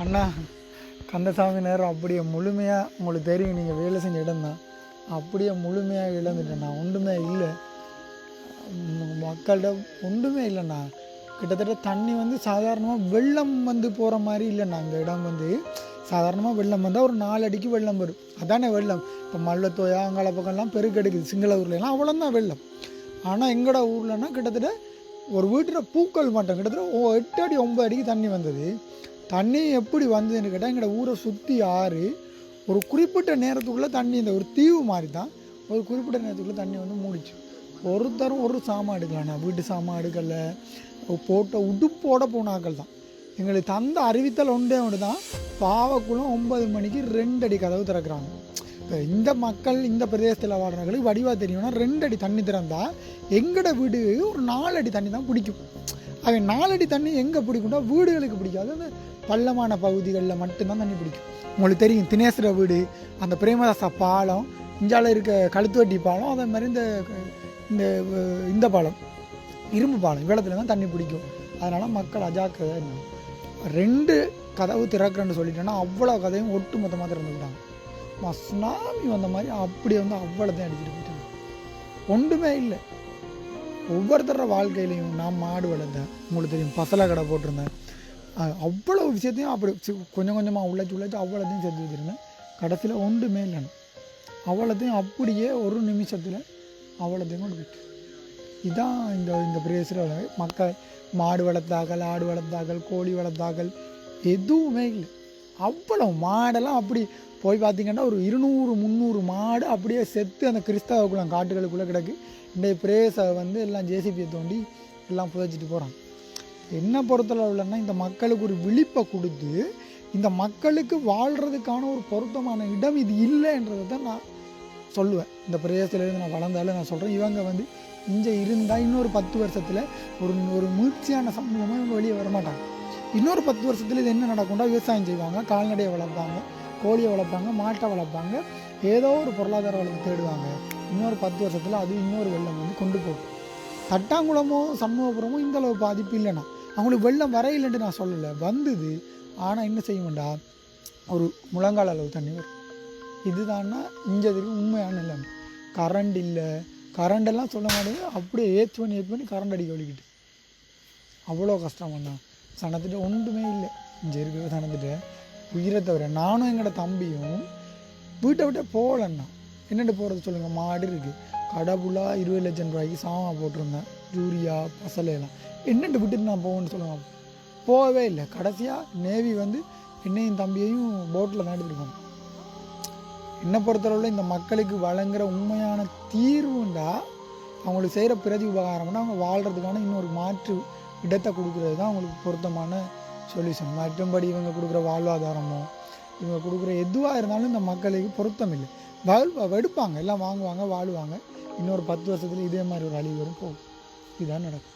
அண்ணா கந்தசாமி நேரம் அப்படியே முழுமையாக உங்களுக்கு தெரியும், நீங்கள் வேலை செஞ்ச இடம் தான் அப்படியே முழுமையாக இழந்துட்டேண்ணா. ஒன்றுமே இல்லை, மக்கள்கிட்ட ஒன்றுமே இல்லைண்ணா. கிட்டத்தட்ட தண்ணி வந்து சாதாரணமாக வெள்ளம் வந்து போகிற மாதிரி இல்லைண்ணா. இந்த இடம் வந்து சாதாரணமாக வெள்ளம் வந்தால் ஒரு 4 அடிக்கு வெள்ளம் வரும், அதானே வெள்ளம். இப்போ மல்லத்தோயா அங்காள பக்கம்லாம் பெருக்கெடுக்குது, சிங்கள ஊர்லலாம் அவ்வளோதான் வெள்ளம். ஆனால் எங்களோட ஊர்லன்னா கிட்டத்தட்ட ஒரு வீட்டில் பூக்கள் மட்டும் கிட்டத்தட்ட 8 அடி 9 அடிக்கு தண்ணி வந்தது. தண்ணி எப்படி வந்ததுன்னு கேட்டால் எங்களோட ஊரை சுற்றி ஆறு, ஒரு குறிப்பிட்ட நேரத்துக்குள்ளே தண்ணி, இந்த ஒரு தீவு மாதிரி தான், ஒரு குறிப்பிட்ட நேரத்துக்குள்ளே தண்ணி வந்து மூடிச்சு. ஒருத்தரும் ஒரு சாமான் எடுக்கலாண்ணா, வீட்டு சாமான் எடுக்கலை, போட்ட உடுப்போட போனாக்கள் தான். எங்களுக்கு தந்த அறிவித்தல் ஒன்றே ஒன்று தான், பாவக்குளம் 9 மணிக்கு 2 அடி கதவு திறக்கிறாங்க. இப்போ இந்த மக்கள் இந்த பிரதேசத்தில் வாழ்கிறவங்களுக்கு வடிவாக தெரியும்னா 2 அடி தண்ணி திறந்தால் எங்களோட வீடு ஒரு 4 அடி தண்ணி தான் பிடிக்கும். அவன் 4 அடி தண்ணி எங்கே பிடிக்கும்னா வீடுகளுக்கு பிடிக்காது, அந்த பள்ளமான பகுதிகளில் மட்டும்தான் தண்ணி பிடிக்கும். உங்களுக்கு தெரியும் தினேஸ்வர வீடு, அந்த பிரேமதாசா பாலம், இஞ்சால இருக்க கழுத்துவட்டி பாலம், அதே மாதிரி இந்த இந்த பாலம் இரும்பு பாலம், இவ்வளத்துல தான் தண்ணி பிடிக்கும். அதனால் மக்கள் அஜாக்கிரதை. 2 கதவு திறக்கிறேன்னு சொல்லிட்டேன்னா அவ்வளோ கதையும் ஒட்டு மொத்தமாக திறந்துக்கிட்டாங்க. சுனாமி வந்த மாதிரி அப்படியே வந்து அவ்வளோத்தையும் அடிச்சுட்டு போயிட்டாங்க. ஒன்றுமே இல்லை. ஒவ்வொருத்தர வாழ்க்கையிலையும் நான் மாடு வளர்த்தேன், உங்களுக்கு தெரியும், பசலை கடை போட்டிருந்தேன், அவ்வளோ விஷயத்தையும் அப்படி கொஞ்சம் கொஞ்சமாக உழைச்சி அவ்வளோத்தையும் சேர்த்து வச்சுருந்தேன். கடைசியில் ஒன்றுமே இல்லைன்னு அவ்வளோத்தையும் அப்படியே ஒரு நிமிஷத்தில் அவ்வளோத்தையும் கொண்டு போயிட்டு. இதுதான் இந்த பிரதேசத்தில் மக்கள் மாடு வளர்த்தாக்கள், ஆடு வளர்த்தாக்கள், கோழி வளர்த்தாக்கள் எதுவுமே இல்லை. அவ்வளோ மாடெல்லாம் அப்படி போய் பார்த்திங்கன்னா ஒரு 200-300 மாடு அப்படியே செத்து அந்த கிறிஸ்தவ குளம் காட்டுகளுக்குள்ளே கிடக்கு. இன்றைய பிரேசை வந்து எல்லாம் ஜேசிபியை தோண்டி எல்லாம் புதைச்சிட்டு போகிறாங்க. என்ன பொறுத்தளவுலன்னா இந்த மக்களுக்கு ஒரு விழிப்பை கொடுத்து இந்த மக்களுக்கு வாழ்கிறதுக்கான ஒரு பொருத்தமான இடம் இது இல்லைன்றதை தான் நான் சொல்லுவேன். இந்த பிரதேசத்துலேருந்து நான் வளர்ந்தாலும் நான் சொல்கிறேன், இவங்க வந்து இங்கே இருந்தால் இன்னொரு 10 வருஷத்தில் ஒரு முயற்சியான சமூகமாக இவங்க வெளியே வரமாட்டாங்க. இன்னொரு 10 வருஷத்தில் இது என்ன நடக்கும்னா விவசாயம் செய்வாங்க, கால்நடையை வளர்ப்பாங்க, கோழியை வளர்ப்பாங்க, மாட்டை வளர்ப்பாங்க, ஏதோ ஒரு பொருளாதார வளர்ச்சி தேடுவாங்க. இன்னொரு 10 வருஷத்தில் அது இன்னொரு வெள்ளம் வந்து கொண்டு போகும். தட்டாங்குளமோ சண்முகபுரமோ இந்தளவு பாதிப்பு இல்லைண்ணா. அவங்களுக்கு வெள்ளம் வர இல்லைன்ட்டு நான் சொல்லலை, வந்தது. ஆனால் என்ன செய்ய வேண்டாம், ஒரு முழங்கால் அளவு தண்ணி வரும். இதுதான்னா இஞ்சதுக்கு உண்மையான இல்லைன்னு. கரண்ட் இல்லை, கரண்டெல்லாம் சொல்ல மாட்டேங்குது, அப்படியே ஏற்று பண்ணி கரண்ட் அடிக்க வலிக்கிட்டு அவ்வளோ கஷ்டம் பண்ணா. சனத்துட்டு ஒன்றுமே இல்லை, இங்கே இருக்கிற சனத்துட்டு உயிரை தவிர. நானும் எங்களோட தம்பியும் வீட்டை விட்டே போகலன்னா என்னென்னு போகிறது சொல்லுங்கள். மாடு இருக்குது, கடவுளாக 20 லட்சம் ரூபாய்க்கு சாமான் போட்டிருந்தேன், யூரியா பசலையெல்லாம் என்னென்று விட்டுட்டு நான் போவேன்னு சொல்லுவாங்க. போகவே இல்லை. கடைசியாக நேவி வந்து என்னையும் தம்பியையும் போட்டில் தான் எடுத்துருக்கோம். என்னை பொறுத்தளவில் இந்த மக்களுக்கு வழங்குகிற உண்மையான தீர்வுண்டா அவங்களுக்கு செய்கிற பிரதி உபகாரம்னா அவங்க வாழ்கிறதுக்கான இன்னொரு மாற்று இடத்தை கொடுக்குறது தான் அவங்களுக்கு பொருத்தமான சொல்யூஷன். மற்றபடி இவங்க கொடுக்குற வாழ்வாதாரமோ இவங்க கொடுக்குற எதுவாக இருந்தாலும் இந்த மக்களுக்கு பொருத்தம் இல்லை. எடுப்பாங்க, எல்லாம் வாங்குவாங்க, வாழுவாங்க. இன்னொரு 10 வருஷத்தில் இதே மாதிரி ஒரு அழிவு வரும், போகும். இதுதான் நடக்கும்.